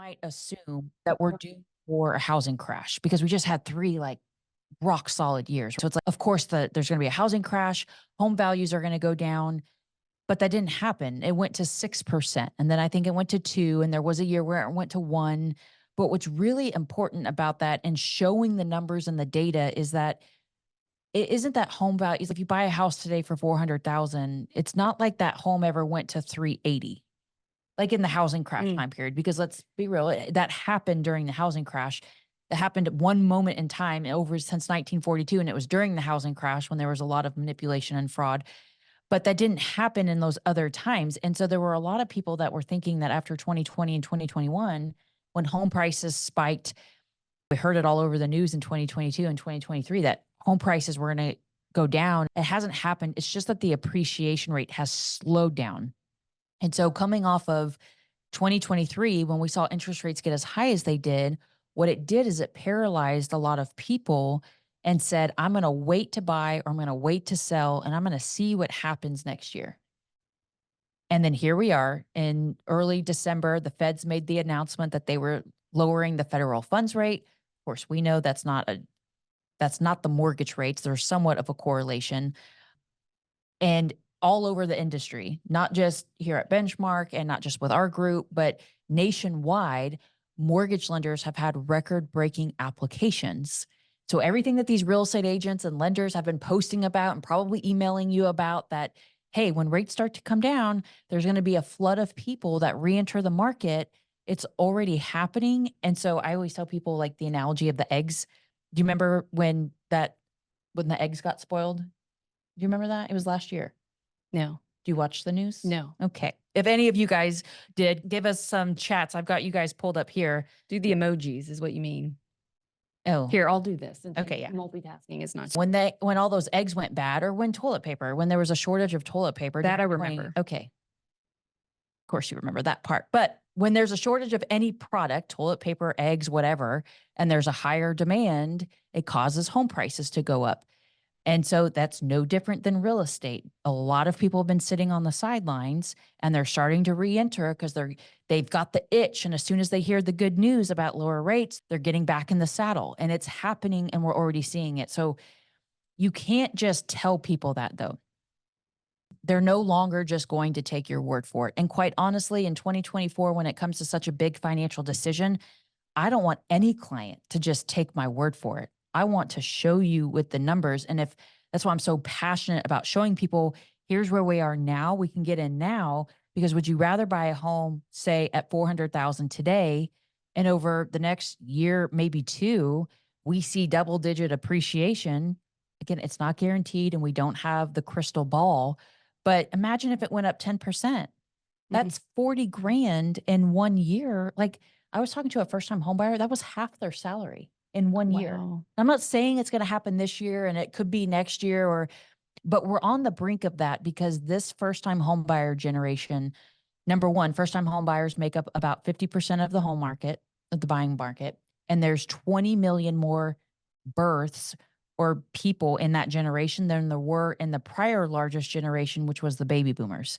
might assume that we're due for a housing crash because we just had 3 like rock solid years. So it's like, of course, there's going to be a housing crash, home values are going to go down, but that didn't happen. It went to 6%. And then I think it went to 2, and there was a year where it went to 1. But what's really important about that and showing the numbers and the data is that it isn't that home values. If you buy a house today for 400,000, it's not like that home ever went to 380. Like in the housing crash time period, because let's be real, that happened during the housing crash. It happened at one moment in time over since 1942. And it was during the housing crash when there was a lot of manipulation and fraud, but that didn't happen in those other times. And so there were a lot of people that were thinking that after 2020 and 2021, when home prices spiked, we heard it all over the news in 2022 and 2023, that home prices were going to go down. It hasn't happened. It's just that the appreciation rate has slowed down. And so coming off of 2023, when we saw interest rates get as high as they did, what it did is it paralyzed a lot of people and said, I'm going to wait to buy, or I'm going to wait to sell, and I'm going to see what happens next year. And then here we are in early December, the Feds made the announcement that they were lowering the federal funds rate. Of course, we know that's not the mortgage rates. There's somewhat of a correlation. And all over the industry, not just here at Benchmark and not just with our group, but nationwide, mortgage lenders have had record-breaking applications. So everything that these real estate agents and lenders have been posting about and probably emailing you about, that, hey, when rates start to come down, there's going to be a flood of people that re-enter the market. It's already happening. And so I always tell people, like, the analogy of the eggs. Do you remember when the eggs got spoiled? Do you remember that? It was last year. No. Do you watch the news? No. Okay. If any of you guys did, give us some chats. I've got you guys pulled up here. Do the emojis is what you mean. Oh. Here, I'll do this. Okay, yeah. Multitasking is not. When all those eggs went bad, or when toilet paper, when there was a shortage of toilet paper. That I remember. Okay. Of course you remember that part. But when there's a shortage of any product, toilet paper, eggs, whatever, and there's a higher demand, it causes home prices to go up. And so that's no different than real estate. A lot of people have been sitting on the sidelines, and they're starting to re-enter because they've got the itch. And as soon as they hear the good news about lower rates, they're getting back in the saddle, and it's happening, and we're already seeing it. So you can't just tell people that, though. They're no longer just going to take your word for it. And quite honestly, in 2024, when it comes to such a big financial decision, I don't want any client to just take my word for it. I want to show you with the numbers. And if that's why I'm so passionate about showing people, here's where we are now. We can get in now, because would you rather buy a home, say at 400,000 today, and over the next year, maybe 2, we see double-digit appreciation? Again, it's not guaranteed, and we don't have the crystal ball, but imagine if it went up 10%. That's 40 grand in 1 year. Like, I was talking to a first-time home buyer, that was half their salary in 1 year. I'm not saying it's going to happen this year, and it could be next year, but we're on the brink of that, because this first-time home buyer generation, number one, first-time home buyers make up about 50% of the home market, of the buying market. And there's 20 million more births or people in that generation than there were in the prior largest generation, which was the baby boomers.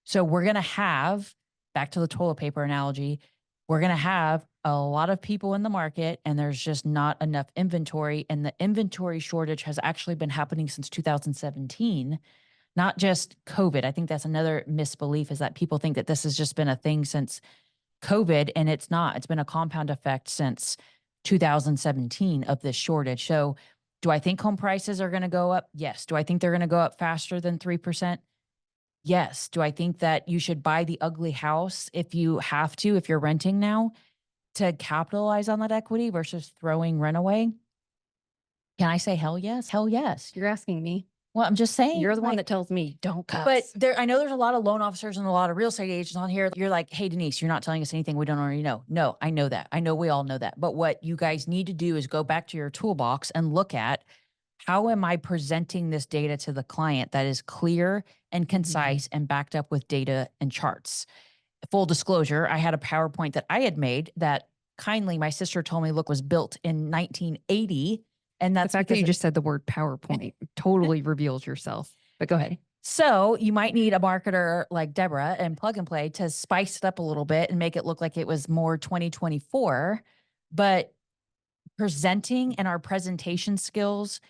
So we're going to have, back to the toilet paper analogy, we're going to have a lot of people in the market, and there's just not enough inventory. And the inventory shortage has actually been happening since 2017, not just COVID. I think that's another misbelief, is that people think that this has just been a thing since COVID, and it's not. It's been a compound effect since 2017 of this shortage. So do I think home prices are going to go up? Yes. Do I think they're going to go up faster than 3%? Yes. Do I think that you should buy the ugly house if you have to, if you're renting now, to capitalize on that equity versus throwing rent away? Can I say hell yes? Hell yes. You're asking me. Well, I'm just saying. You're the one that tells me don't cuss. But I know there's a lot of loan officers and a lot of real estate agents on here. You're like, hey, Denise, you're not telling us anything we don't already know. No, I know that. I know we all know that. But what you guys need to do is go back to your toolbox and look at, how am I presenting this data to the client that is clear and concise and backed up with data and charts? Full disclosure, I had a PowerPoint that I had made that kindly my sister told me, look, was built in 1980. And that's the fact that you just said the word PowerPoint totally reveals yourself. But go ahead. So you might need a marketer like Deborah and Plug and Play to spice it up a little bit and make it look like it was more 2024. But presenting and our presentation skills,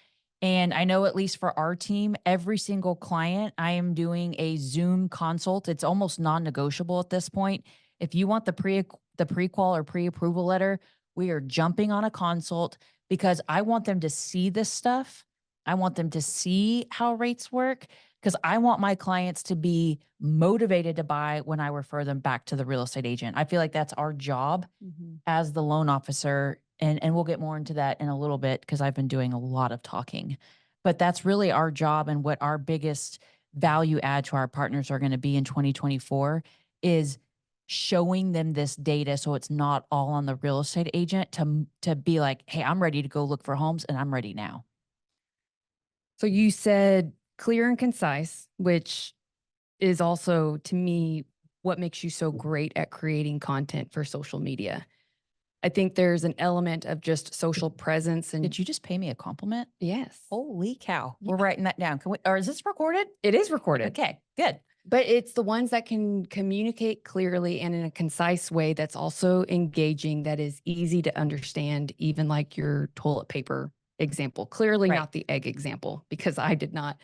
and I know at least for our team, every single client, I am doing a Zoom consult. It's almost non-negotiable at this point. If you want the pre-qual or pre-approval letter, we are jumping on a consult because I want them to see this stuff. I want them to see how rates work because I want my clients to be motivated to buy when I refer them back to the real estate agent. I feel like that's our job as the loan officer. And we'll get more into that in a little bit because I've been doing a lot of talking. But that's really our job, and what our biggest value add to our partners are going to be in 2024 is showing them this data so it's not all on the real estate agent to be like, hey, I'm ready to go look for homes and I'm ready now. So you said clear and concise, which is also, to me, what makes you so great at creating content for social media. I think there's an element of just social presence. And Did you just pay me a compliment? yes, Holy cow. Yeah. We're writing that down. Can we, or is this recorded? it is recorded. Okay, good. But it's the ones that can communicate clearly and in a concise way that's also engaging, that is easy to understand, even like your toilet paper example. Clearly Right. not the egg example, because I did not,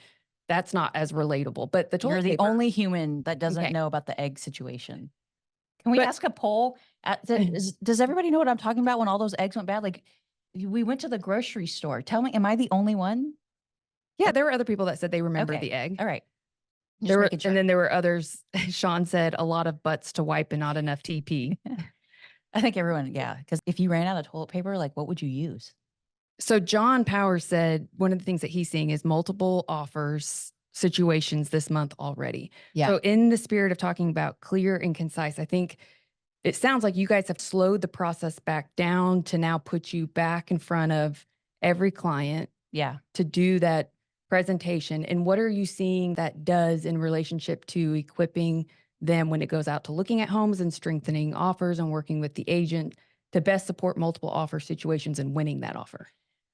that's not as relatable. But the toilet You're the paper, only human that doesn't Okay. know about the egg situation. Can we But- ask a poll? Does everybody know what I'm talking about when all those eggs went bad? Like, we went to the grocery store. Tell me, am I the only one? yeah, there were other people that said they remember Okay. the egg. All right. Just There were, making sure. and then there were others. Sean said a lot of butts to wipe and not enough TP. I think everyone, yeah. Because if you ran out of toilet paper, like, what would you use? So John Powers said one of the things that he's seeing is multiple offers situations this month already. Yeah. So in the spirit of talking about clear and concise, I think it sounds like you guys have slowed the process back down to now put you back in front of every client Yeah. to do that presentation. And what are you seeing that does in relationship to equipping them when it goes out to looking at homes and strengthening offers and working with the agent to best support multiple offer situations and winning that offer?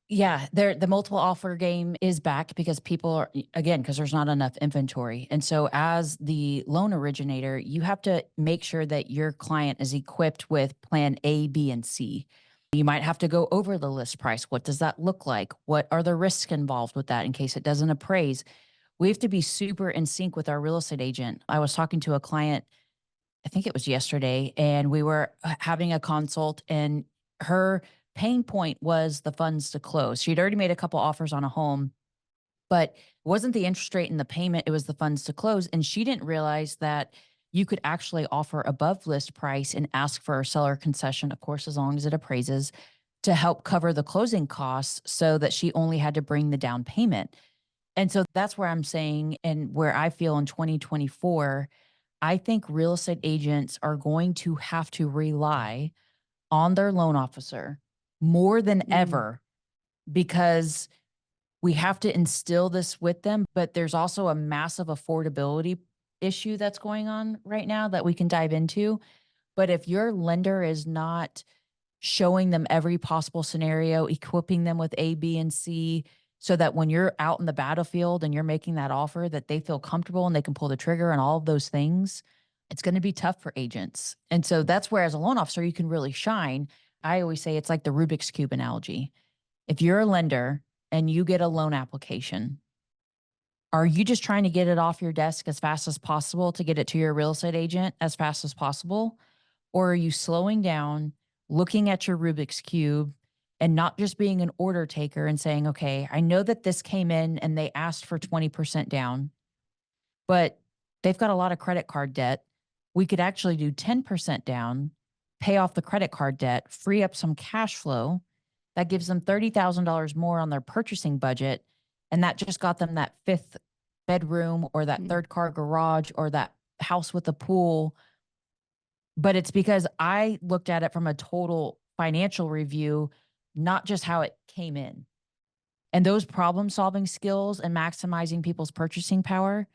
Yeah, the multiple offer game is back because people are, again, because there's not enough inventory. And so as the loan originator, you have to make sure that your client is equipped with plan A, B, and C. You might have to go over the list price. What does that look like? What are the risks involved with that in case it doesn't appraise? We have to be super in sync with our real estate agent. I was talking to a client, I think it was yesterday, and we were having a consult, and her pain point was the funds to close. She'd already made a couple offers on a home, but it wasn't the interest rate and the payment, it was the funds to close. And she didn't realize that you could actually offer above list price and ask for a seller concession, of course, as long as it appraises, to help cover the closing costs so that she only had to bring the down payment. And so that's where I'm saying, and where I feel in 2024, I think real estate agents are going to have to rely on their loan officer more than ever, because we have to instill this with them. But there's also a massive affordability issue that's going on right now that we can dive into. But if your lender is not showing them every possible scenario, equipping them with A, B, and C, so that when you're out in the battlefield and you're making that offer, that they feel comfortable and they can pull the trigger and all of those things, it's going to be tough for agents. And so that's where, as a loan officer, you can really shine. I always say it's like the Rubik's Cube analogy. If you're a lender and you get a loan application, are you just trying to get it off your desk as fast as possible to get it to your real estate agent as fast as possible? Or are you slowing down, looking at your Rubik's Cube, and not just being an order taker and saying, okay, I know that this came in and they asked for 20% down, but they've got a lot of credit card debt. We could actually do 10% down, pay off the credit card debt, free up some cash flow. That gives them $30,000 more on their purchasing budget. And that just got them that fifth bedroom or that third car garage or that house with a pool. But it's because I looked at it from a total financial review, not just how it came in. And those problem solving skills and maximizing people's purchasing power,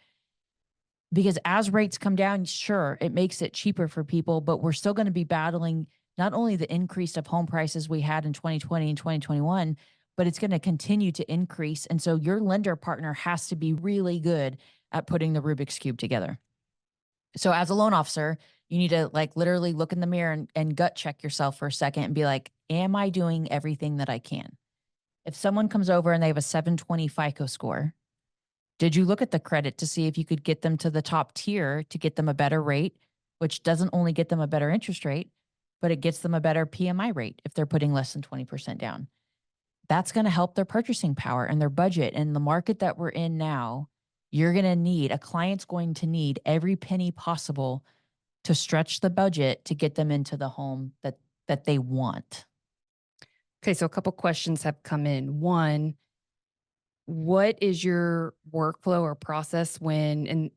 because as rates come down, sure, it makes it cheaper for people, but we're still going to be battling not only the increase of home prices we had in 2020 and 2021, but it's going to continue to increase. And so your lender partner has to be really good at putting the Rubik's Cube together. So as a loan officer, you need to like literally look in the mirror and gut check yourself for a second and be like, am I doing everything that I can? If someone comes over and they have a 720 FICO score, did you look at the credit to see if you could get them to the top tier to get them a better rate, which doesn't only get them a better interest rate, but it gets them a better PMI rate if they're putting less than 20% down? That's going to help their purchasing power and their budget. And the market that we're in now, you're going to need, a client's going to need every penny possible to stretch the budget to get them into the home that they want. Okay, so a couple questions have come in. One, what is your workflow or process when, and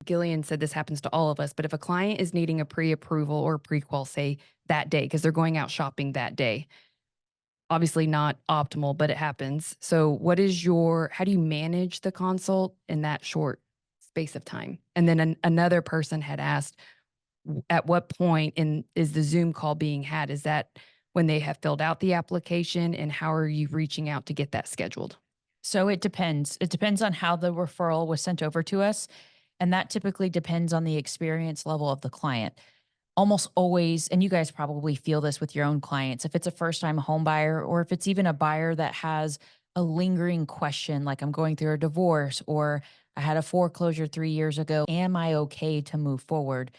Gillian said this happens to all of us, but if a client is needing a pre-approval or pre-qual, say that day, because they're going out shopping that day, obviously not optimal, but it happens. So what is how do you manage the consult in that short space of time? And then another person had asked, at what point is the Zoom call being had? Is that when they have filled out the application, and how are you reaching out to get that scheduled? So it depends. It depends on how the referral was sent over to us. And that typically depends on the experience level of the client. Almost always, and you guys probably feel this with your own clients, if it's a first time home buyer, or if it's even a buyer that has a lingering question, like I'm going through a divorce, or I had a foreclosure 3 years ago, am I okay to move forward?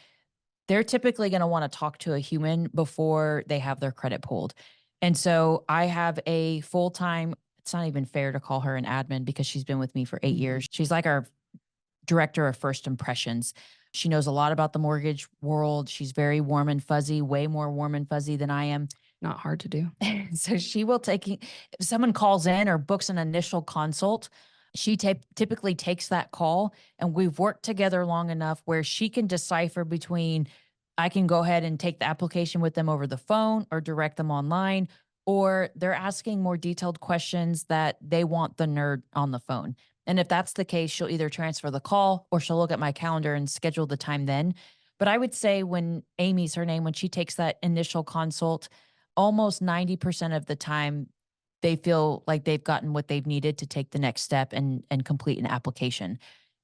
They're typically going to want to talk to a human before they have their credit pulled. And so I have a full-time, it's not even fair to call her an admin because she's been with me for 8 years. She's like our director of first impressions. She knows a lot about the mortgage world. She's very warm and fuzzy, way more warm and fuzzy than I am. Not hard to do. So she will if someone calls in or books an initial consult, she typically takes that call, and we've worked together long enough where she can decipher between, I can go ahead and take the application with them over the phone or direct them online, or they're asking more detailed questions that they want the nerd on the phone. And if that's the case, she'll either transfer the call or she'll look at my calendar and schedule the time then. But I would say when Amy's her name, when she takes that initial consult, almost 90% of the time, they feel like they've gotten what they've needed to take the next step and complete an application.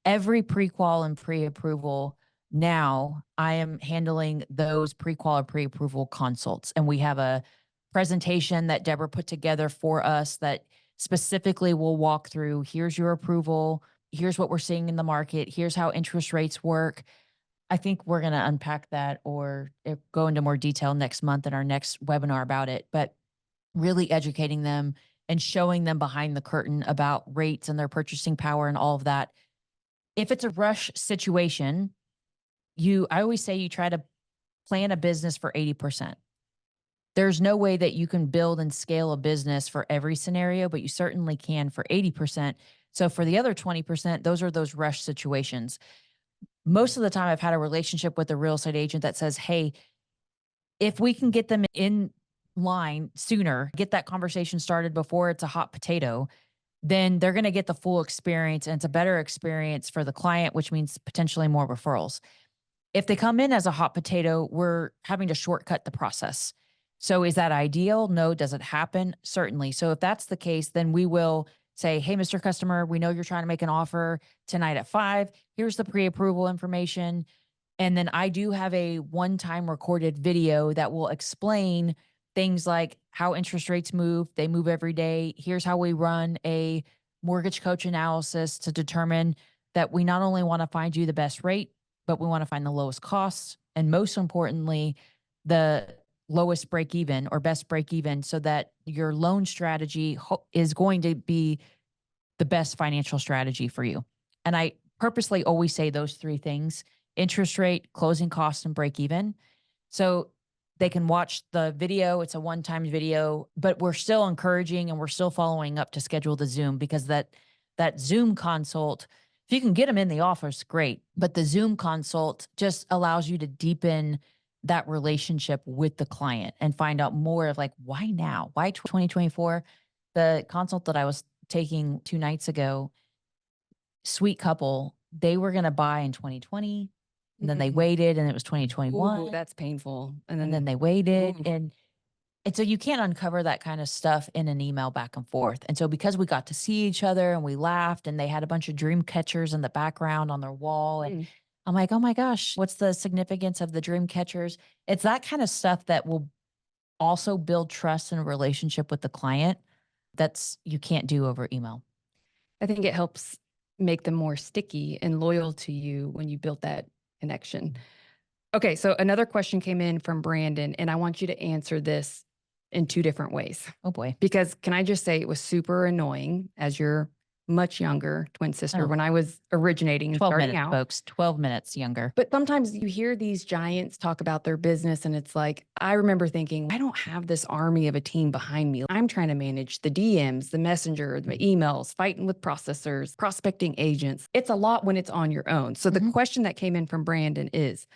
Every pre-qual and pre-approval now, I am handling those pre-qual or pre-approval consults. And we have a presentation that Deborah put together for us that specifically will walk through, here's your approval, here's what we're seeing in the market, here's how interest rates work. I think we're going to unpack that or go into more detail next month in our next webinar about it, but really educating them and showing them behind the curtain about rates and their purchasing power and all of that. If it's a rush situation, I always say you try to plan a business for 80%. There's no way that you can build and scale a business for every scenario, but you certainly can for 80%. So for the other 20%, those are those rush situations. Most of the time I've had a relationship with a real estate agent that says, hey, if we can get them in line sooner, get that conversation started before it's a hot potato, then they're going to get the full experience, and it's a better experience for the client, which means potentially more referrals. If they come in as a hot potato, we're having to shortcut the process. So is that ideal? No. Does it happen? Certainly. So if that's the case, then we will say, hey, Mr. Customer, we know you're trying to make an offer tonight at 5. Here's the pre-approval information. And then I do have a one-time recorded video that will explain things like how interest rates move. They move every day. Here's how we run a mortgage coach analysis to determine that we not only want to find you the best rate, but we want to find the lowest costs. And most importantly, the lowest break even or best break even, so that your loan strategy is going to be the best financial strategy for you. And I purposely always say those 3 things: interest rate, closing costs, and break even. So they can watch the video. It's a one-time video, but we're still encouraging and we're still following up to schedule the Zoom, because that Zoom consult, if you can get them in the office, great. But the Zoom consult just allows you to deepen that relationship with the client and find out more of like, why now? Why 2024? The consult that I was taking 2 nights ago, sweet couple, they were going to buy in 2020. And then they waited and it was 2021. Ooh, that's painful. And then they waited. Ooh. And And so you can't uncover that kind of stuff in an email back and forth. And so because we got to see each other and we laughed and they had a bunch of dream catchers in the background on their wall. And I'm like, oh my gosh, what's the significance of the dream catchers? It's that kind of stuff that will also build trust and a relationship with the client that's you can't do over email. I think it helps make them more sticky and loyal to you when you build that connection. Okay, so another question came in from Brandon, and I want you to answer this in two different ways. Oh boy. Because can I just say it was super annoying as your much younger twin sister Oh. when I was originating and 12 starting minutes, out. folks, 12 minutes younger. But sometimes you hear these giants talk about their business and it's like, I remember thinking, I don't have this army of a team behind me. I'm trying to manage the DMs, the messenger, the emails, fighting with processors, prospecting agents. It's a lot when it's on your own. So the question that came in from Brandon is,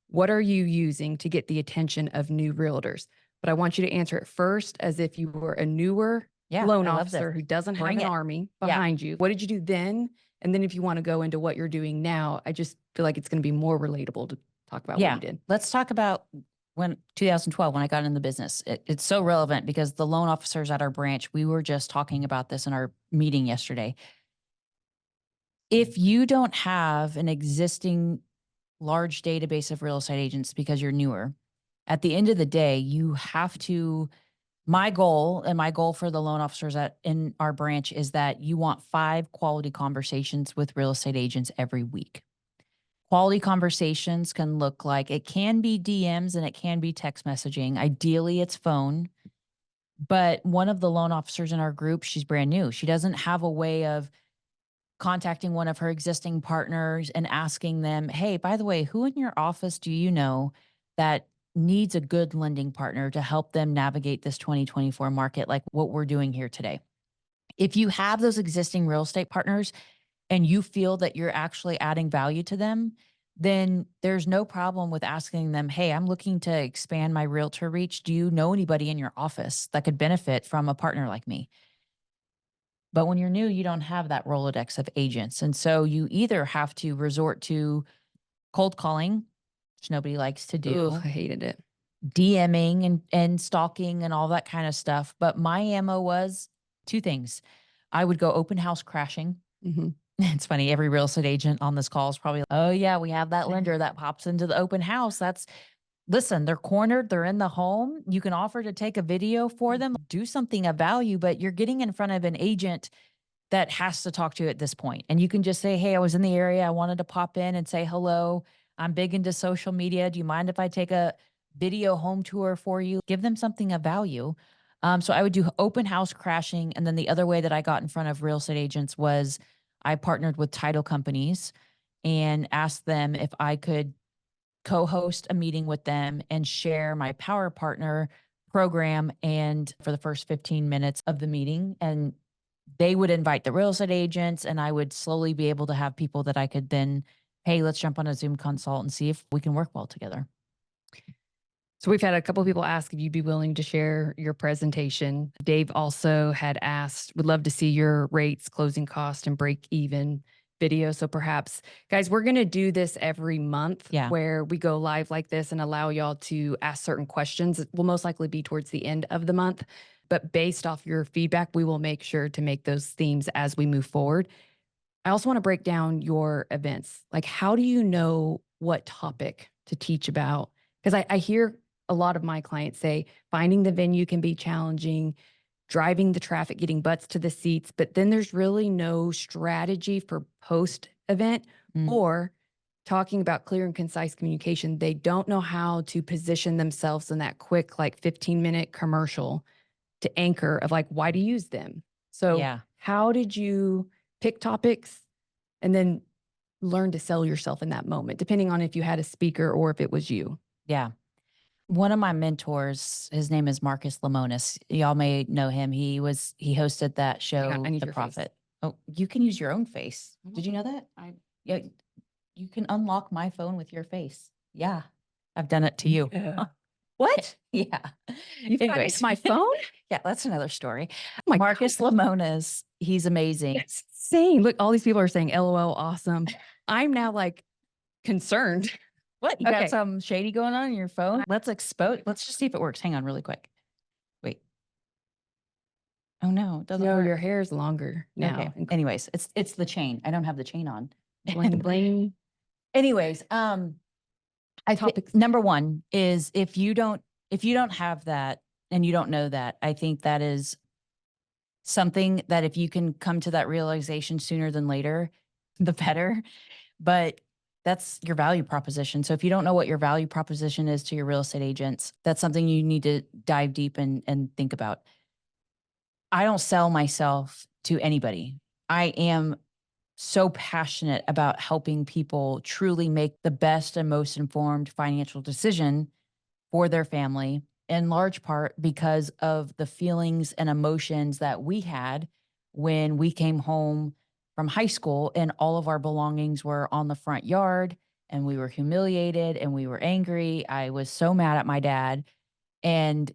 what are you using to get the attention of new realtors? But I want you to answer it first as if you were a newer loan officer who doesn't have an army behind you. What did you do then? And then if you want to go into what you're doing now, I just feel like it's going to be more relatable to talk about what you did. Let's talk about when 2012, when I got in the business. It's so relevant because the loan officers at our branch, we were just talking about this in our meeting yesterday. If you don't have an existing large database of real estate agents because you're newer, at the end of the day, you have to, my goal for the loan officers in our branch is that you want 5 quality conversations with real estate agents every week. Quality conversations can look like, it can be DMs and it can be text messaging. Ideally, it's phone. But one of the loan officers in our group, she's brand new. She doesn't have a way of contacting one of her existing partners and asking them, hey, by the way, who in your office do you know that needs a good lending partner to help them navigate this 2024 market, like what we're doing here today? If you have those existing real estate partners and you feel that you're actually adding value to them, then there's no problem with asking them, hey, I'm looking to expand my realtor reach. Do you know anybody in your office that could benefit from a partner like me? But when you're new, you don't have that Rolodex of agents. And so you either have to resort to cold calling, which nobody likes to do. Ugh, I hated it. DMing and stalking and all that kind of stuff. But my MO was 2 things. I would go open house crashing. It's funny, every real estate agent on this call is probably, oh yeah, we have that lender that pops into the open house. Listen, they're cornered, they're in the home. You can offer to take a video for them, do something of value, but you're getting in front of an agent that has to talk to you at this point. And you can just say, hey, I was in the area. I wanted to pop in and say hello. I'm big into social media. Do you mind if I take a video home tour for you? Give them something of value. So I would do open house crashing. And then the other way that I got in front of real estate agents was I partnered with title companies and asked them if I could co-host a meeting with them and share my power partner program and for the first 15 minutes of the meeting. And they would invite the real estate agents and I would slowly be able to have people that I could then, hey, let's jump on a Zoom consult and see if we can work well together. So we've had a couple of people ask if you'd be willing to share your presentation. Dave also had asked, would love to see your rates, closing cost, and break even video. So perhaps, guys, we're going to do this every month where we go live like this and allow y'all to ask certain questions. It will most likely be towards the end of the month, but based off your feedback, we will make sure to make those themes as we move forward. I also want to break down your events. Like, how do you know what topic to teach about? Because I hear a lot of my clients say finding the venue can be challenging, driving the traffic, getting butts to the seats, but then there's really no strategy for post-event or talking about clear and concise communication. They don't know how to position themselves in that quick, like 15-minute commercial to anchor of like why to use them. So how did you pick topics and then learn to sell yourself in that moment, depending on if you had a speaker or if it was you? Yeah. One of my mentors, his name is Marcus Lemonis. Y'all may know him. He hosted that show, The Prophet. Oh, you can use your own face. Did you know that? Yeah, you can unlock my phone with your face. Yeah. I've done it to you. Yeah. What? Yeah. You've got it to my phone? Yeah, that's another story. Oh my Marcus Lemonis, he's amazing. It's insane. Look, all these people are saying LOL, awesome. I'm now like concerned. What? You got some shady going on in your phone? Let's just see if it works. Hang on really quick. Oh no, it doesn't No, work. your hair is longer Okay. now. Anyways, it's the chain. I don't have the chain on. Bling, bling. Anyways, I think Topics. number one is if you don't have that and you don't know that, I think that is something that if you can come to that realization sooner than later, the better. But that's your value proposition. So if you don't know what your value proposition is to your real estate agents, that's something you need to dive deep and think about. I don't sell myself to anybody. I am so passionate about helping people truly make the best and most informed financial decision for their family, in large part because of the feelings and emotions that we had when we came home from high school and all of our belongings were on the front yard and we were humiliated and we were angry. I was so mad at my dad. And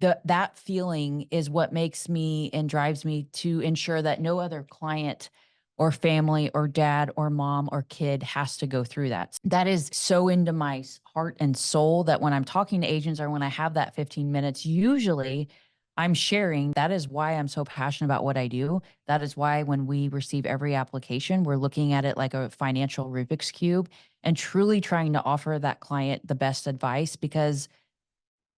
that feeling is what makes me and drives me to ensure that no other client or family or dad or mom or kid has to go through that. That is so into my heart and soul that when I'm talking to agents or when I have that 15 minutes, usually I'm sharing. That is why I'm so passionate about what I do. That is why when we receive every application, we're looking at it like a financial Rubik's Cube and truly trying to offer that client the best advice, because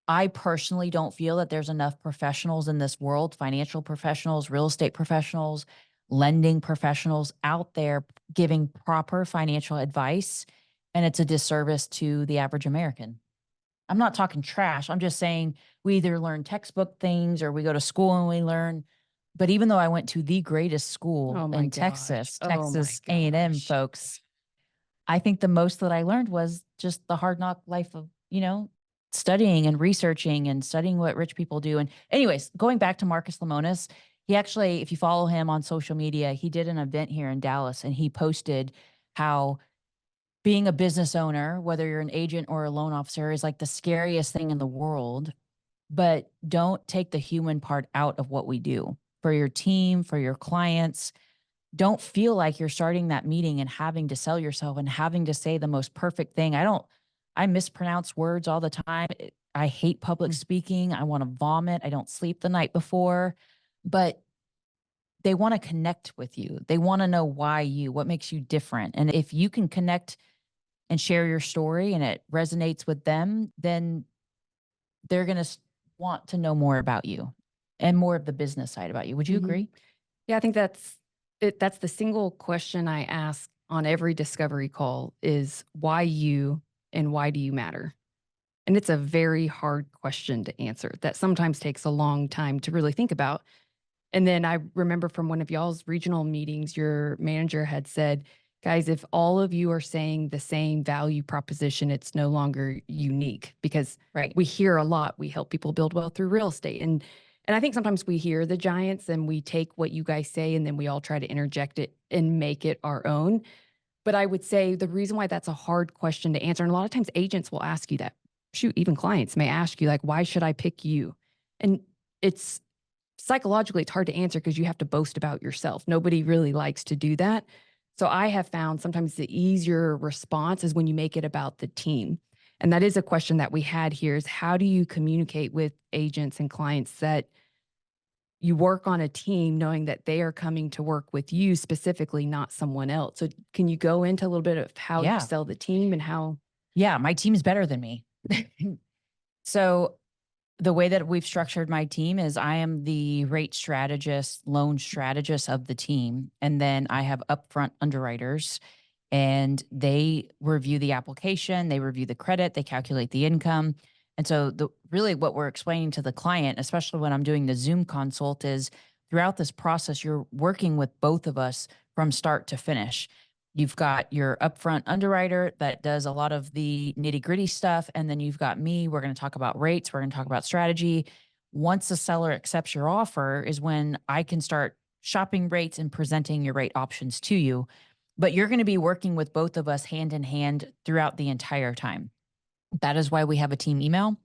I personally don't feel that there's enough professionals in this world, financial professionals, real estate professionals, lending professionals out there giving proper financial advice. And it's a disservice to the average American. I'm not talking trash. I'm just saying we either learn textbook things or we go to school and we learn. But even though I went to the greatest school Oh my in gosh. Texas, Oh my Texas A&M gosh. folks, I think the most that I learned was just the hard knock life of, studying and researching and studying what rich people do. And anyways, going back to Marcus Lemonis, he actually, if you follow him on social media, he did an event here in Dallas and he posted how being a business owner, whether you're an agent or a loan officer, is like the scariest thing in the world. But don't take the human part out of what we do for your team, for your clients. Don't feel like you're starting that meeting and having to sell yourself and having to say the most perfect thing. I mispronounce words all the time. I hate public speaking. I want to vomit. I don't sleep the night before, but they want to connect with you. They want to know what makes you different. And if you can connect and share your story and it resonates with them, then they're going to want to know more about you and more of the business side about you. Would you agree? Yeah, I think that's it. That's the single question I ask on every discovery call is why you and why do you matter? And it's a very hard question to answer that sometimes takes a long time to really think about. And then I remember from one of y'all's regional meetings, your manager had said, guys, if all of you are saying the same value proposition, it's no longer unique because Right. we hear a lot. We help people build wealth through real estate. And I think sometimes we hear the giants and we take what you guys say and then we all try to interject it and make it our own. But I would say the reason why that's a hard question to answer, and a lot of times agents will ask you that. Shoot, even clients may ask you, like, why should I pick you? And it's psychologically, it's hard to answer because you have to boast about yourself. Nobody really likes to do that. So I have found sometimes the easier response is when you make it about the team. And that is a question that we had here is how do you communicate with agents and clients that you work on a team knowing that they are coming to work with you specifically, not someone else. So can you go into a little bit of how you Yeah. sell the team and how? Yeah. My team's better than me. So the way that we've structured my team is I am the rate strategist, loan strategist of the team. And then I have upfront underwriters and they review the application, they review the credit, they calculate the income. And so really what we're explaining to the client, especially when I'm doing the Zoom consult, is throughout this process, you're working with both of us from start to finish. You've got your upfront underwriter that does a lot of the nitty gritty stuff. And then you've got me. We're going to talk about rates. We're going to talk about strategy. Once the seller accepts your offer is when I can start shopping rates and presenting your rate options to you. But you're going to be working with both of us hand in hand throughout the entire time. That is why we have a team email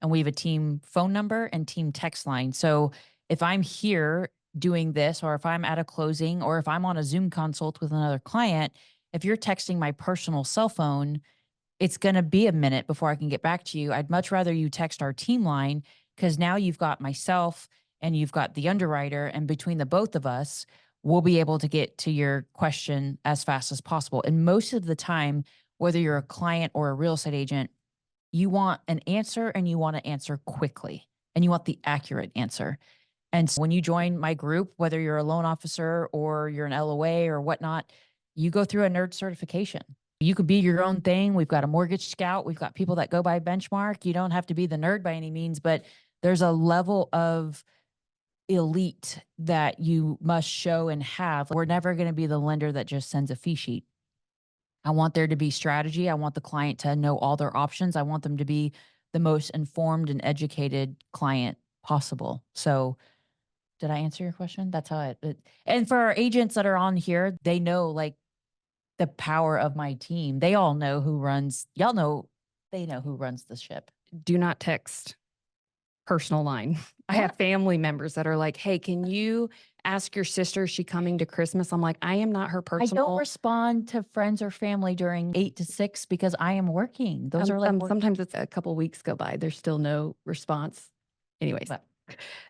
and we have a team phone number and team text line. So if I'm here doing this, or if I'm at a closing, or if I'm on a Zoom consult with another client, if you're texting my personal cell phone, it's going to be a minute before I can get back to you. I'd much rather you text our team line because now you've got myself and you've got the underwriter, and between the both of us, we'll be able to get to your question as fast as possible. And most of the time, whether you're a client or a real estate agent, you want an answer and you want to answer quickly and you want the accurate answer. And so when you join my group, whether you're a loan officer or you're an LOA or whatnot, you go through a nerd certification. You could be your own thing. We've got a mortgage scout. We've got people that go by benchmark. You don't have to be the nerd by any means, but there's a level of elite that you must show and have. We're never going to be the lender that just sends a fee sheet. I want there to be strategy. I want the client to know all their options. I want them to be the most informed and educated client possible. So did I answer your question? That's how and for our agents that are on here, they know like the power of my team. They all know who runs, y'all know, they know who runs the ship. Do not text personal line. I Yeah. have family members that are like, hey, can you ask your sister, is she coming to Christmas? I'm like, I am not her I don't personal. respond to friends or family during 8 to 6 because I am working. Those are like Sometimes it's a couple weeks go by. There's still no response. Anyways, But-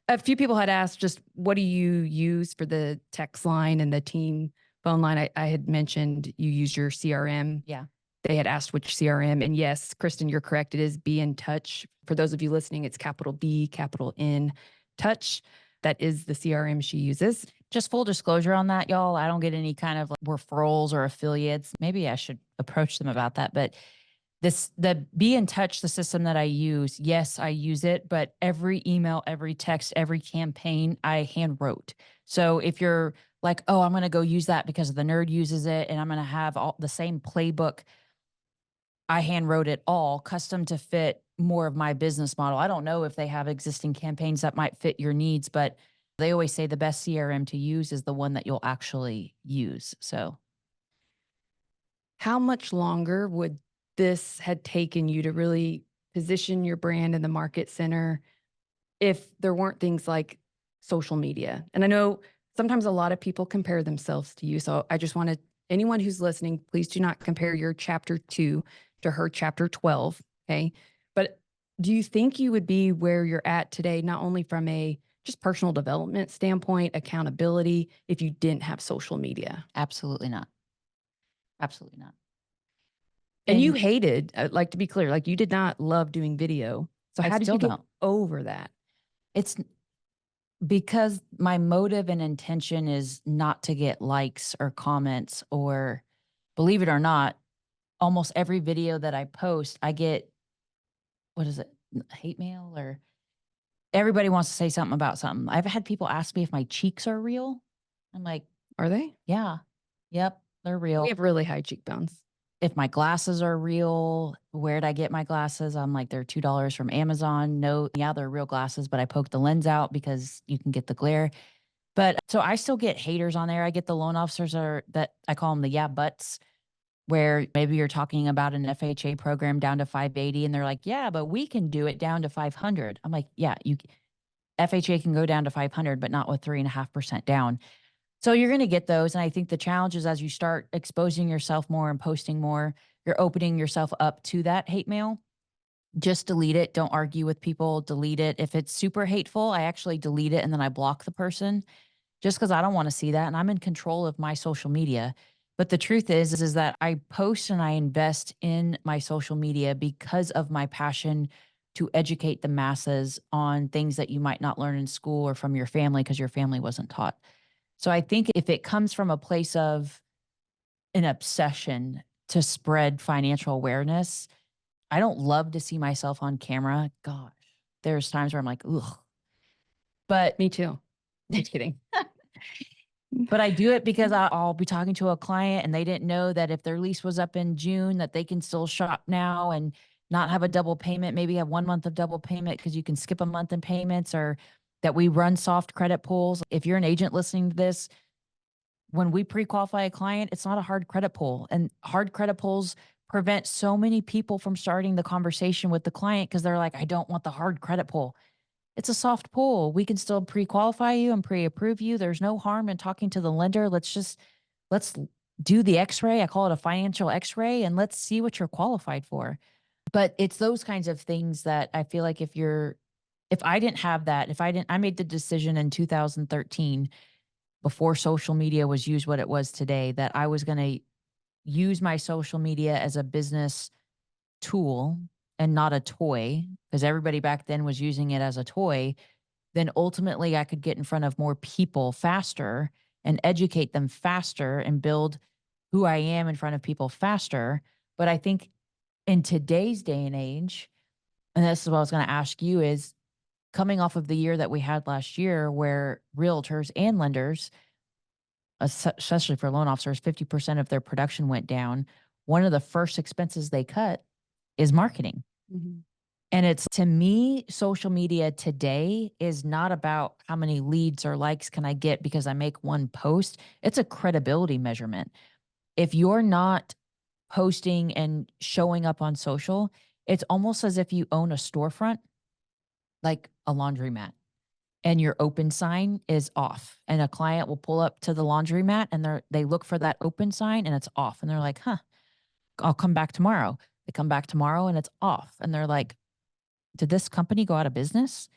a few people had asked just what do you use for the text line and the team phone line? I had mentioned you use your CRM. Yeah. They had asked which CRM. And yes, Kristen, you're correct. It is Be in Touch. For those of you listening, it's capital B, capital N, Touch. That is the CRM she uses. Just full disclosure on that, y'all. I don't get any kind of like referrals or affiliates. Maybe I should approach them about that. But the Be in Touch, the system that I use, yes, I use it, but every email, every text, every campaign I hand wrote. So if you're like, oh, I'm going to go use that because the nerd uses it and I'm going to have all the same playbook, I hand wrote it all custom to fit more of my business model. I don't know if they have existing campaigns that might fit your needs, but they always say the best CRM to use is the one that you'll actually use. So how much longer would this had taken you to really position your brand in the market center if there weren't things like social media? And I know sometimes a lot of people compare themselves to you. So I just want to, anyone who's listening, please do not compare your chapter 2 to her chapter 12. Okay. But do you think you would be where you're at today, not only from a just personal development standpoint, accountability, if you didn't have social media? absolutely not. Absolutely not. And you hated, like to be clear, like you did not love doing video. So I how did still you get don't. over that? It's because my motive and intention is not to get likes or comments, or believe it or not, almost every video that I post, I get, what is it? Hate mail, or everybody wants to say something about something. I've had people ask me if my cheeks are real. I'm like, Are they? yeah, yep, they're real. We have really high cheekbones. If my glasses are real, where'd I get my glasses? I'm like, they're $2 from Amazon. No, yeah, they're real glasses, but I poked the lens out because you can get the glare. But so I still get haters on there. I get the loan officers that I call them the yeah buts, where maybe you're talking about an FHA program down to 580 and they're like, yeah, but we can do it down to 500. I'm like, yeah, FHA can go down to 500, but not with 3.5% down. So you're going to get those. And I think the challenge is as you start exposing yourself more and posting more, you're opening yourself up to that hate mail. Just delete it. Don't argue with people. Delete it. If it's super hateful, I actually delete it and then I block the person just because I don't want to see that. And I'm in control of my social media. But the truth is that I post and I invest in my social media because of my passion to educate the masses on things that you might not learn in school or from your family because your family wasn't taught. So I think if it comes from a place of an obsession to spread financial awareness, I don't love to see myself on camera. Gosh, there's times where I'm like, ugh. But Me too. Just kidding. but I do it because I'll be talking to a client and they didn't know that if their lease was up in June, that they can still shop now and not have a double payment, maybe have 1 month of double payment because you can skip a month in payments, or that we run soft credit pulls. If you're an agent listening to this, when we pre-qualify a client, it's not a hard credit pull, and hard credit pulls prevent so many people from starting the conversation with the client because they're like, I don't want the hard credit pull. It's a soft pull. We can still pre-qualify you and pre-approve you. There's no harm in talking to the lender. Let's do the x-ray. I call it a financial x-ray, and let's see what you're qualified for. But it's those kinds of things that I feel like if you're if I didn't have that, I made the decision in 2013 before social media was used what it was today, that I was going to use my social media as a business tool and not a toy, because everybody back then was using it as a toy. Then ultimately I could get in front of more people faster and educate them faster and build who I am in front of people faster. But I think in today's day and age, and this is what I was going to ask you, is coming off of the year that we had last year where realtors and lenders, especially for loan officers, 50% of their production went down. One of the first expenses they cut is marketing. Mhm. And it's, to me, social media today is not about how many leads or likes can I get because I make one post. It's a credibility measurement. If you're not posting and showing up on social, it's almost as if you own a storefront, like a laundromat, and your open sign is off. And a client will pull up to the laundromat and they look for that open sign and it's off. And they're like, huh, I'll come back tomorrow. They come back tomorrow and it's off. And they're like, did this company go out of business?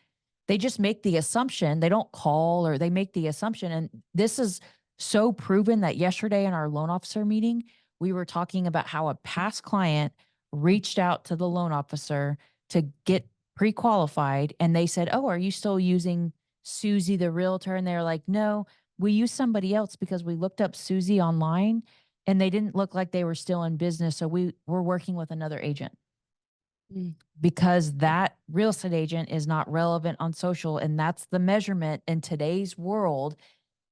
They just make the assumption. They don't call, or they make the assumption. And this is so proven that yesterday in our loan officer meeting, we were talking about how a past client reached out to the loan officer to get pre-qualified. And they said, oh, are you still using Susie, the realtor? And they're like, no, we use somebody else because we looked up Susie online and they didn't look like they were still in business. So we were working with another agent, Mm. because that real estate agent is not relevant on social. And that's the measurement in today's world.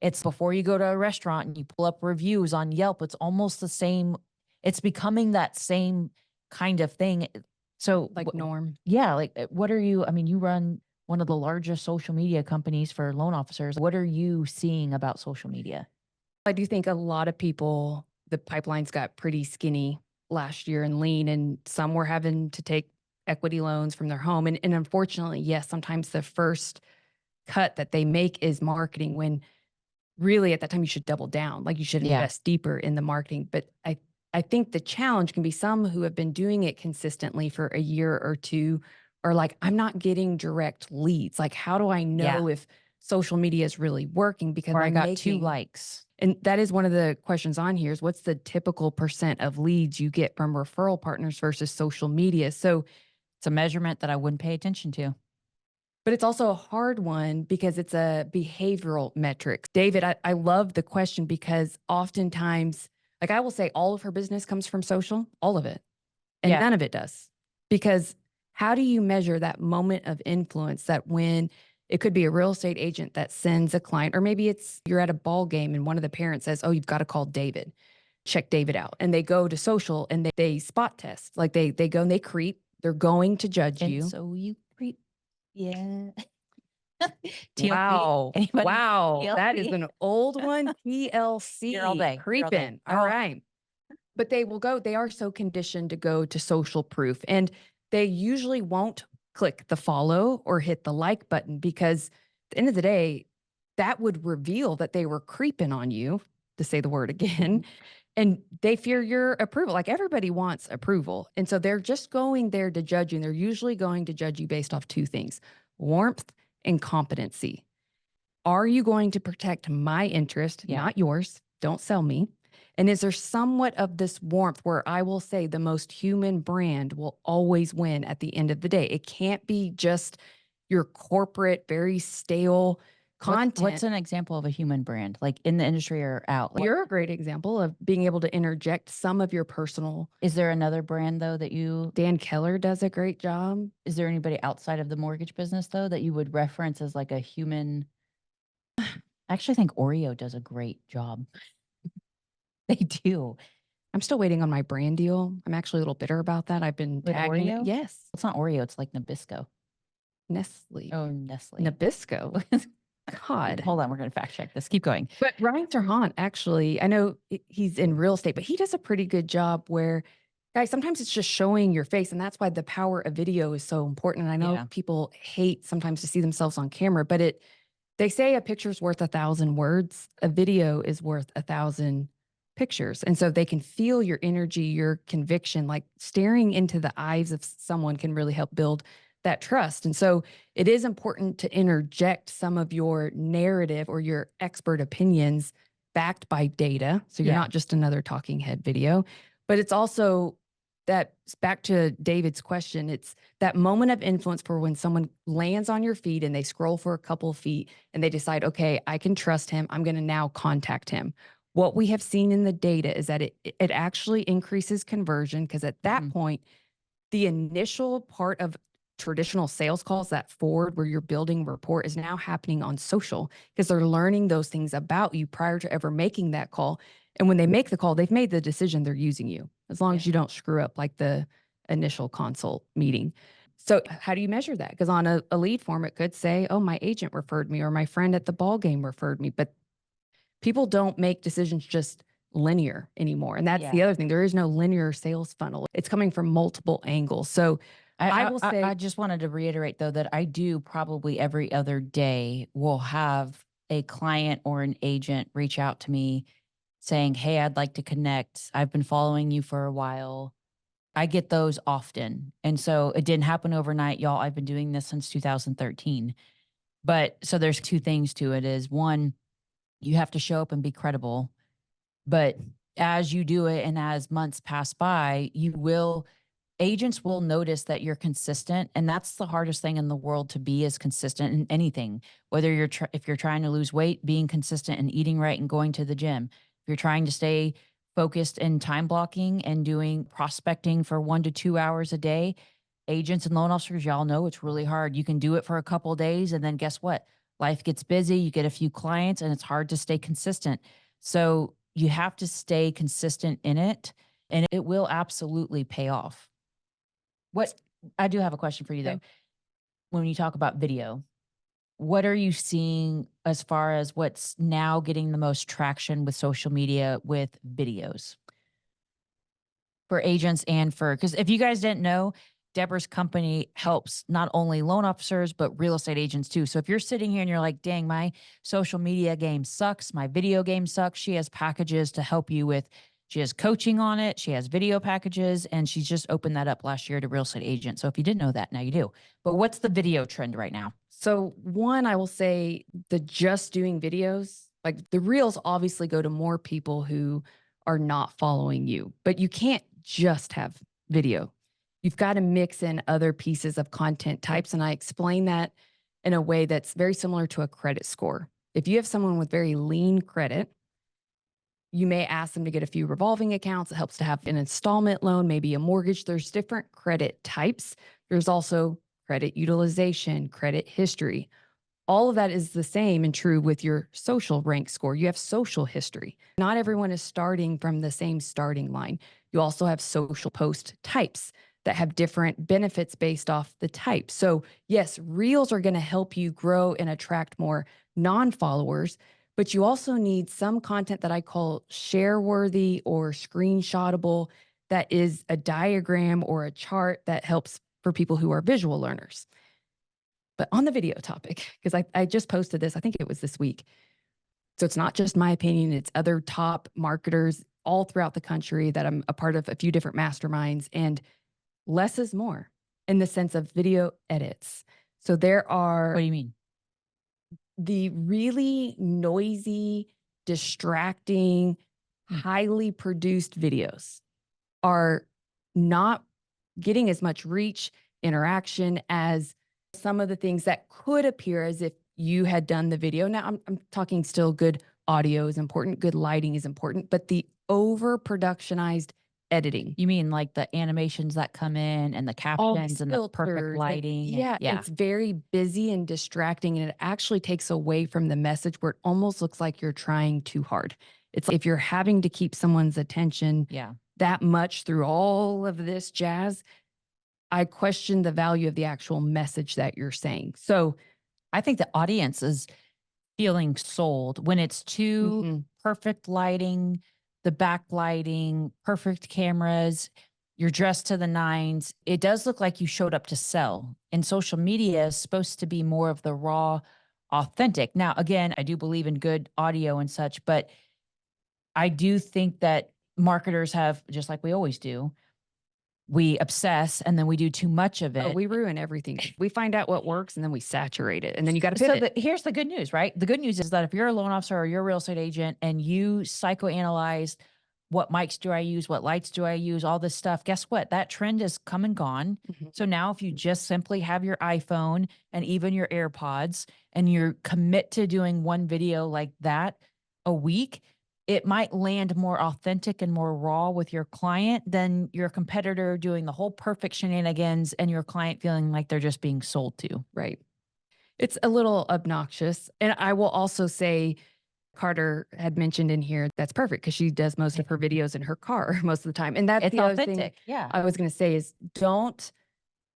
It's before you go to a restaurant and you pull up reviews on Yelp. It's almost the same. It's becoming that same kind of thing. So Like norm. yeah, like what are you, I mean, you run one of the largest social media companies for loan officers. What are you seeing about social media? I do think a lot of people, the pipelines got pretty skinny last year and lean, and some were having to take equity loans from their home. And unfortunately, yes, sometimes the first cut that they make is marketing, when really at that time you should double down. Like, you should Yeah. invest deeper in the marketing. But I think the challenge can be some who have been doing it consistently for a year or two are like, I'm not getting direct leads. Like, how do I know if social media is really working? Because Or I I'm got 2 making, likes. and that is one of the questions on here, is what's the typical percent of leads you get from referral partners versus social media? So, It's a measurement that I wouldn't pay attention to. but it's also a hard one because it's a behavioral metric. David, I love the question, because oftentimes, like, I will say all of her business comes from social, all of it, and Yeah. none of it does. Because how do you measure that moment of influence, that when it could be a real estate agent that sends a client, or maybe it's you're at a ball game and one of the parents says, oh, you've got to call David, check David out. And they go to social and they spot test. Like, they go and they creep. They're going to judge And you. so you creep. Yeah. TLC. Wow. Anybody? Wow. That is TLC. an old one. Here all TLC. day. Here all day. Creeping. All right. But they will go, they are so conditioned to go to social proof. And they usually won't click the follow or hit the like button, because at the end of the day, that would reveal that they were creeping on you, to say the word again. And they fear your approval. Like, everybody wants approval. And so they're just going there to judge you. And they're usually going to judge you based off 2 things: warmth and competency. Are you going to protect my interest, Yeah. not yours? Don't sell me. And is there somewhat of this warmth where I will say the most human brand will always win at the end of the day? It can't be just your corporate, very stale content. What's an example of a human brand, like in the industry or out? Like, You're a great example of being able to interject some of your personal. is there another brand though that Dan Keller does a great job. is there anybody outside of the mortgage business though that you would reference as like a human? I actually think Oreo does a great job. They do. I'm still waiting on my brand deal. I'm actually a little bitter about that. I've been With tagging it. Oreo? Yes. It's not Oreo, it's like Nabisco. Nestle. Oh, Nestle. Nabisco. God. Hold on, we're going to fact check this. Keep going. But Ryan Terhant, actually, I know he's in real estate, but he does a pretty good job where, guys, sometimes it's just showing your face. And that's why the power of video is so important. And I know Yeah. people hate sometimes to see themselves on camera, but they say a picture's worth 1,000 words. A video is worth 1,000 pictures. And so they can feel your energy, your conviction. Like, staring into the eyes of someone can really help build that trust. And so it is important to interject some of your narrative or your expert opinions backed by data. So you're Yeah. not just another talking head video, but it's also that, back to David's question, it's that moment of influence for when someone lands on your feed and they scroll for a couple feet and they decide, okay, I can trust him. I'm going to now contact him. What we have seen in the data is that it actually increases conversion, because at that point, the initial part of traditional sales calls, that forward where you're building rapport, is now happening on social, because they're learning those things about you prior to ever making that call. And when they make the call, they've made the decision they're using you, as long as you don't screw up like the initial consult meeting. So how do you measure that? Because on a lead form, it could say, oh, my agent referred me, or my friend at the ball game referred me. But people don't make decisions just linear anymore. And that's the other thing. There is no linear sales funnel. It's coming from multiple angles. So I will say, I just wanted to reiterate though that I do probably every other day will have a client or an agent reach out to me saying, "Hey, I'd like to connect. I've been following you for a while." I get those often. And so it didn't happen overnight, y'all. I've been doing this since 2013. But so there's two things to it. Is one, you have to show up and be credible. But as you do it and as months pass by, agents will notice that you're consistent. And that's the hardest thing in the world, to be as consistent in anything, whether if you're trying to lose weight, being consistent and eating right and going to the gym. If you're trying to stay focused in time blocking and doing prospecting for 1 to 2 hours a day, agents and loan officers, y'all know it's really hard. You can do it for a couple of days, and then guess what? Life gets busy, you get a few clients, and it's hard to stay consistent. So you have to stay consistent in it, and it will absolutely pay off. What I do have a question for you though. okay. When you talk about video, what are you seeing as far as what's now getting the most traction with social media with videos for agents and because if you guys didn't know, Deborah's company helps not only loan officers, but real estate agents too. So if you're sitting here and you're like, dang, my social media game sucks, my video game sucks, she has packages to help you with. She has coaching on it. She has video packages, and she's just opened that up last year to real estate agents. So if you didn't know that, now you do. But what's the video trend right now? So one, I will say the just doing videos, like the reels obviously go to more people who are not following you, but you can't just have video. You've got to mix in other pieces of content types. And I explain that in a way that's very similar to a credit score. If you have someone with very lean credit, you may ask them to get a few revolving accounts. It helps to have an installment loan, maybe a mortgage. There's different credit types. There's also credit utilization, credit history. All of that is the same and true with your social rank score. You have social history. Not everyone is starting from the same starting line. You also have social post types that have different benefits based off the type. So yes, reels are going to help you grow and attract more non-followers, but you also need some content that I call share worthy or screenshotable, that is a diagram or a chart that helps for people who are visual learners. But on the video topic, because I just posted this, I think it was this week. So it's not just my opinion, it's other top marketers all throughout the country that I'm a part of, a few different masterminds, and less is more in the sense of video edits. So there are. What do you mean? The really noisy, distracting, highly produced videos are not getting as much reach, interaction as some of the things that could appear as if you had done the video. Now, I'm talking still good audio is important, good lighting is important, but the over productionized editing. You mean like the animations that come in and the captions and the perfect Filters, lighting? yeah, it's very busy and distracting, and it actually takes away from the message, where it almost looks like you're trying too hard. It's like if you're having to keep someone's attention that much through all of this jazz, I question the value of the actual message that you're saying. So I think the audience is feeling sold when it's too perfect lighting, the backlighting, perfect cameras, you're dressed to the nines. It does look like you showed up to sell. And social media is supposed to be more of the raw, authentic. Now, again, I do believe in good audio and such, but I do think that marketers have, just like we always do, we obsess and then we do too much of it. Oh, we ruin everything. We find out what works and then we saturate it. And then you got to pivot. So here's the good news, right? The good news is that if you're a loan officer or you're a real estate agent and you psychoanalyze what mics do I use, what lights do I use, all this stuff, guess what? That trend is come and gone. So now if you just simply have your iPhone and even your AirPods and you're commit to doing one video like that a week, it might land more authentic and more raw with your client than your competitor doing the whole perfect shenanigans and your client feeling like they're just being sold to. Right. It's a little obnoxious. And I will also say, Carter had mentioned in here, that's perfect because she does most of her videos in her car most of the time. And that's It's the other thing authentic. Yeah. I was going to say is don't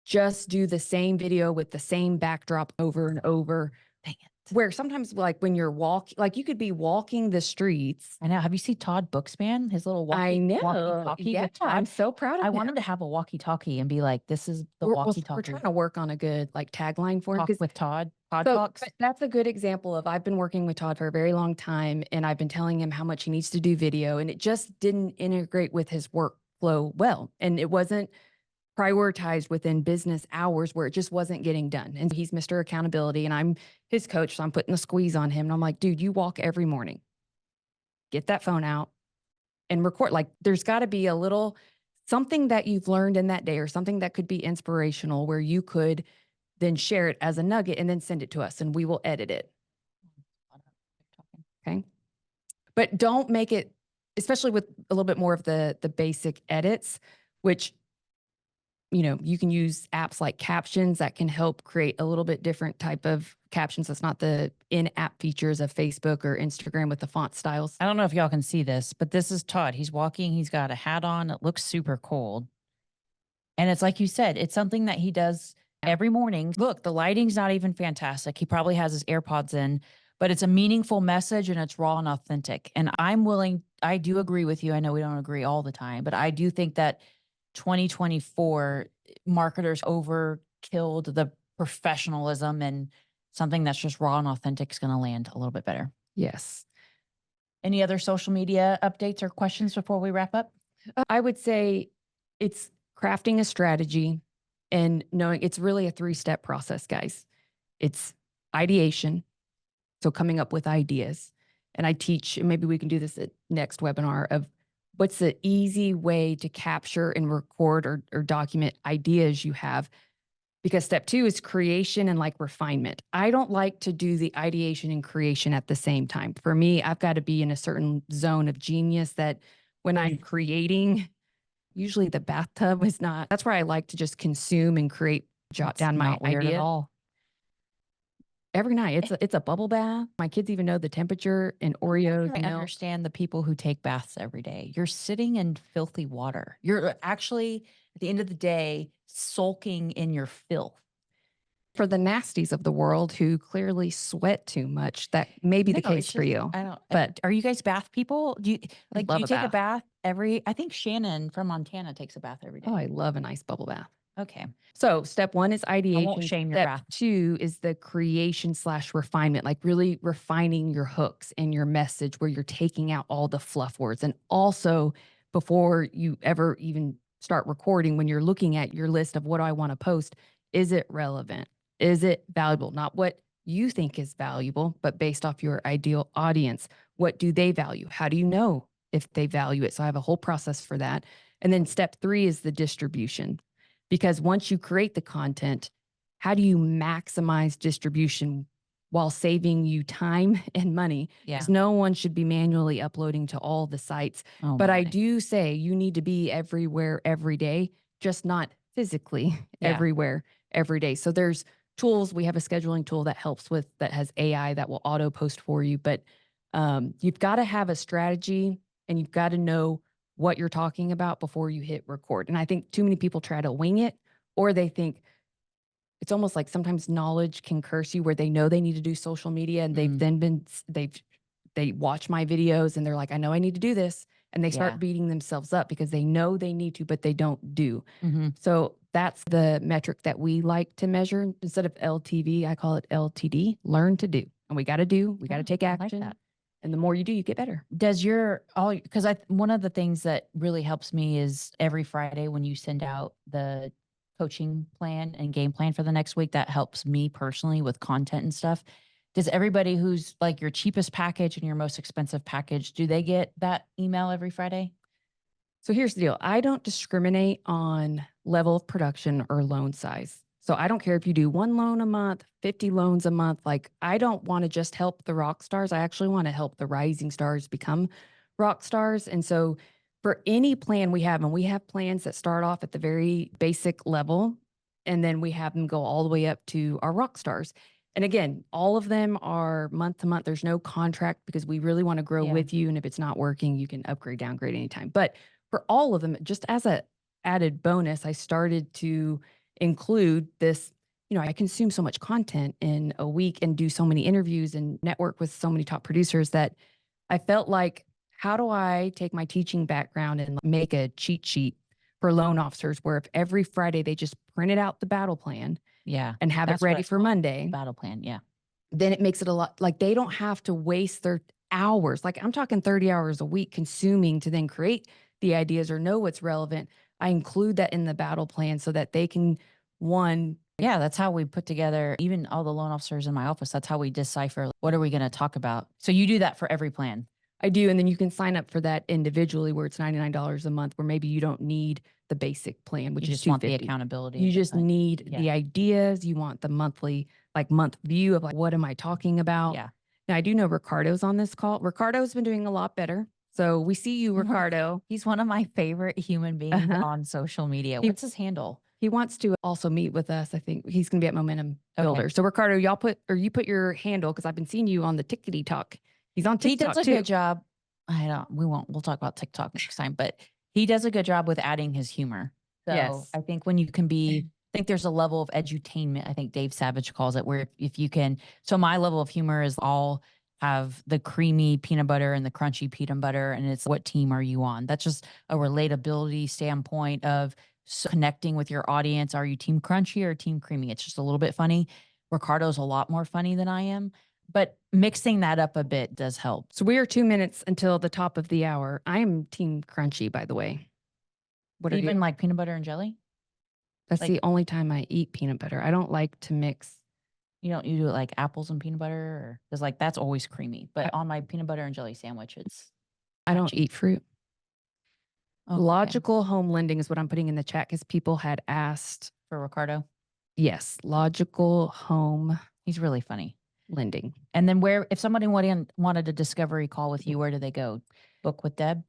just do the same video with the same backdrop over and over. Dang it. Where sometimes like when you're walking, like you could be walking the streets. I know. Have you seen Todd Bookspan? His little I know. walkie-talkie Yeah, with Todd? I'm so proud of I him. want him to have a walkie-talkie and be like, this is the We're walkie-talkie. trying to work on a good like tagline for him. Talk with Todd. Todd So Talks. but that's a good example of I've been working with Todd for a very long time and I've been telling him how much he needs to do video and it just didn't integrate with his workflow well. And it wasn't prioritized within business hours where it just wasn't getting done. And he's Mr. Accountability and I'm his coach. So I'm putting the squeeze on him. And I'm like, dude, you walk every morning. Get that phone out and record. Like there's got to be a little something that you've learned in that day or something that could be inspirational where you could then share it as a nugget and then send it to us and we will edit it. Okay. But don't make it, especially with a little bit more of the basic edits, which, you know, you can use apps like captions that can help create a little bit different type of captions. That's not the in-app features of Facebook or Instagram with the font styles. I don't know if y'all can see this, but this is Todd. He's walking. He's got a hat on. It looks super cold. And it's like you said, it's something that he does every morning. Look, the lighting's not even fantastic. He probably has his AirPods in, but it's a meaningful message and it's raw and authentic. And I do agree with you. I know we don't agree all the time, but I do think that 2024 marketers overkilled the professionalism and something that's just raw and authentic is going to land a little bit better. Yes. Any other social media updates or questions before we wrap up? I would say it's crafting a strategy and knowing it's really a 3-step process, guys. It's ideation. So coming up with ideas. And I teach, and maybe we can do this at next webinar of what's the easy way to capture and record or document ideas you have. Because step 2 is creation and like refinement. I don't like to do the ideation and creation at the same time. For me, I've got to be in a certain zone of genius that when I'm creating, usually the bathtub is not, that's where I like to just consume and create, jot down my idea. At all. Every night. It's a bubble bath. My kids even know the temperature and Oreos. I understand the people who take baths every day. You're sitting in filthy water. You're actually, at the end of the day, sulking in your filth. For the nasties of the world who clearly sweat too much, that may be the case for you. I don't. But are you guys bath people? Do you love do you a take a bath. bath every? I think Shannon from Montana takes a bath every day. Oh, I love a nice bubble bath. Okay. So step 1 is ideation. I won't shame your Step bath. 2 is the creation/refinement, like really refining your hooks and your message where you're taking out all the fluff words. And also before you ever even start recording, when you're looking at your list of what do I want to post, is it relevant? Is it valuable? Not what you think is valuable, but based off your ideal audience. What do they value? How do you know if they value it? So I have a whole process for that. And then step 3 is the distribution. Because once you create the content, how do you maximize distribution while saving you time and money? Yeah. Because no one should be manually uploading to all the sites. Oh, but I my. do say you need to be everywhere every day, just not physically everywhere every day. So there's tools. We have a scheduling tool that helps with that has AI that will auto post for you. But you've got to have a strategy and you've got to know what you're talking about before you hit record. And I think too many people try to wing it, or they think it's almost like sometimes knowledge can curse you where they know they need to do social media and they watch my videos and they're like, I know I need to do this. And they start beating themselves up because they know they need to, but they don't do. So that's the metric that we like to measure. Instead of LTV, I call it LTD, learn to do. And we got to do, we got to take action. Like that. And the more you do, you get better. Does your all because one of the things that really helps me is every Friday when you send out the coaching plan and game plan for the next week, that helps me personally with content and stuff. Does everybody who's like your cheapest package and your most expensive package, do they get that email every Friday? So here's the deal. I don't discriminate on level of production or loan size. So I don't care if you do 1 loan a month, 50 loans a month. Like, I don't want to just help the rock stars. I actually want to help the rising stars become rock stars. And so for any plan we have, and we have plans that start off at the very basic level, and then we have them go all the way up to our rock stars. And again, all of them are month to month. There's no contract because we really want to grow Yeah. with you. And if it's not working, you can upgrade, downgrade anytime. But for all of them, just as a added bonus, I started to include this. I consume so much content in a week and do so many interviews and network with so many top producers that I felt like, how do I take my teaching background and make a cheat sheet for loan officers where if every Friday they just printed out the battle plan Yeah. and have it That's what ready it's for called, Monday, battle plan. Yeah. then it makes it a lot like they don't have to waste their hours. Like, I'm talking 30 hours a week consuming to then create the ideas or know what's relevant. I include that in the battle plan so that they can, one, Yeah, that's how we put together, even all the loan officers in my office. That's how we decipher what are we going to talk about. So you do that for every plan. I do. And then you can sign up for that individually where it's $99 a month, where maybe you don't need the basic plan, which You is just want the $250. accountability. You just need yeah. the ideas. You want the monthly, month view of what am I talking about? Yeah. Now, I do know Ricardo's on this call. Ricardo's been doing a lot better. So we see you, Ricardo. He's one of my favorite human beings Uh-huh. on social media. What's his handle? He wants to also meet with us. I think he's going to be at Momentum Okay. Builder. So Ricardo, you put your handle, because I've been seeing you on the Tickety Talk. He's on He TikTok does a too. good job. We'll talk about TikTok next time, but he does a good job with adding his humor. So Yes. I think when you can I think there's a level of edutainment, I think Dave Savage calls it, where if you can, so my level of humor is all have the creamy peanut butter and the crunchy peanut butter. And it's what team are you on? That's just a relatability standpoint of connecting with your audience. Are you team crunchy or team creamy? It's just a little bit funny. Ricardo's a lot more funny than I am, but mixing that up a bit does help. So we are 2 minutes until the top of the hour. I am team crunchy, by the way. What are Even you? like peanut butter and jelly? That's the only time I eat peanut butter. I don't like to mix. You do it like apples and peanut butter, or because like that's always creamy. But on my peanut butter and jelly sandwich, it's I don't eat fruit. okay. Logical home lending is what I'm putting in the chat because people had asked. For Ricardo. Yes, logical home He's really funny. lending. And then if somebody wanted a discovery call with you, where do they go? Book with Deb?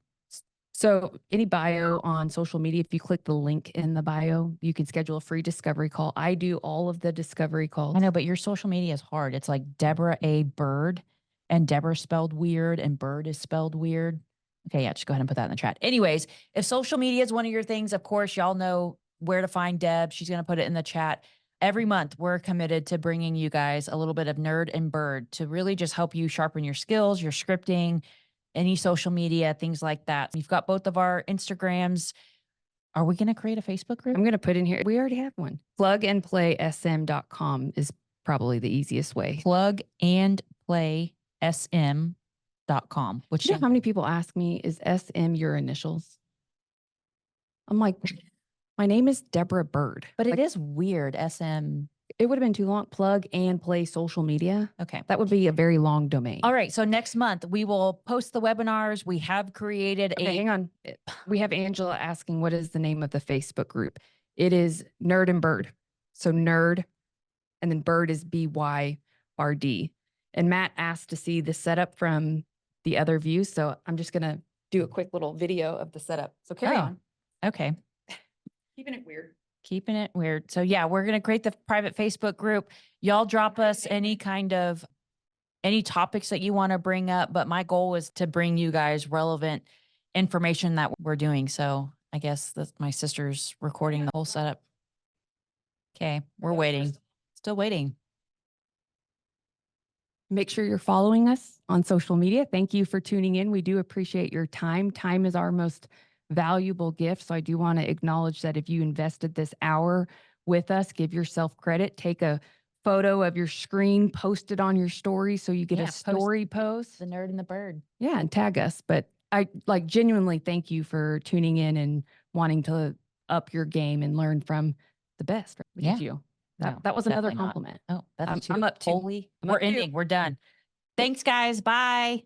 So any bio on social media, if you click the link in the bio, you can schedule a free discovery call. I do all of the discovery calls. I know, but your social media is hard. It's like Deborah A. Byrd, and Deborah spelled weird and Bird is spelled weird. Okay, yeah, just go ahead and put that in the chat. Anyways, if social media is one of your things, of course, y'all know where to find Deb. She's going to put it in the chat. Every month, we're committed to bringing you guys a little bit of Nerd and Bird to really just help you sharpen your skills, your scripting, any social media, things like that. You've got both of our Instagrams. Are we going to create a Facebook group? I'm going to put in here. We already have one. Plugandplaysm.com is probably the easiest way. Plugandplaysm.com. Which You know how many people ask me, is SM your initials? I'm like, my name is Deborah Byrd. But it is weird. SM. It would have been too long. Plug and play social media. Okay. That would be a very long domain. All right. So next month we will post the webinars. We have created hang on. We have Angela asking, what is the name of the Facebook group? It is Nerd and Bird. So Nerd, and then Bird is BYRD. And Matt asked to see the setup from the other view. So I'm just going to do a quick little video of the setup. So carry on. Okay. Keeping it weird. Keeping it weird. So yeah, we're going to create the private Facebook group. Y'all drop us any topics that you want to bring up. But my goal is to bring you guys relevant information that we're doing. So I guess that my sister's recording the whole setup. Okay. We're waiting. Still waiting. Make sure you're following us on social media. Thank you for tuning in. We do appreciate your time. Time is our most valuable gift. So I do want to acknowledge that if you invested this hour with us, give yourself credit, take a photo of your screen posted on your story so you get Yeah, a post story post. The Nerd and the Bird. Yeah, and tag us. But I like genuinely thank you for tuning in and wanting to up your game and learn from the best. Look Yeah. at you. No, That was another definitely not. compliment. Oh, that's I'm up to. holy. I'm We're up to. ending. We're done. Thanks, guys. Bye.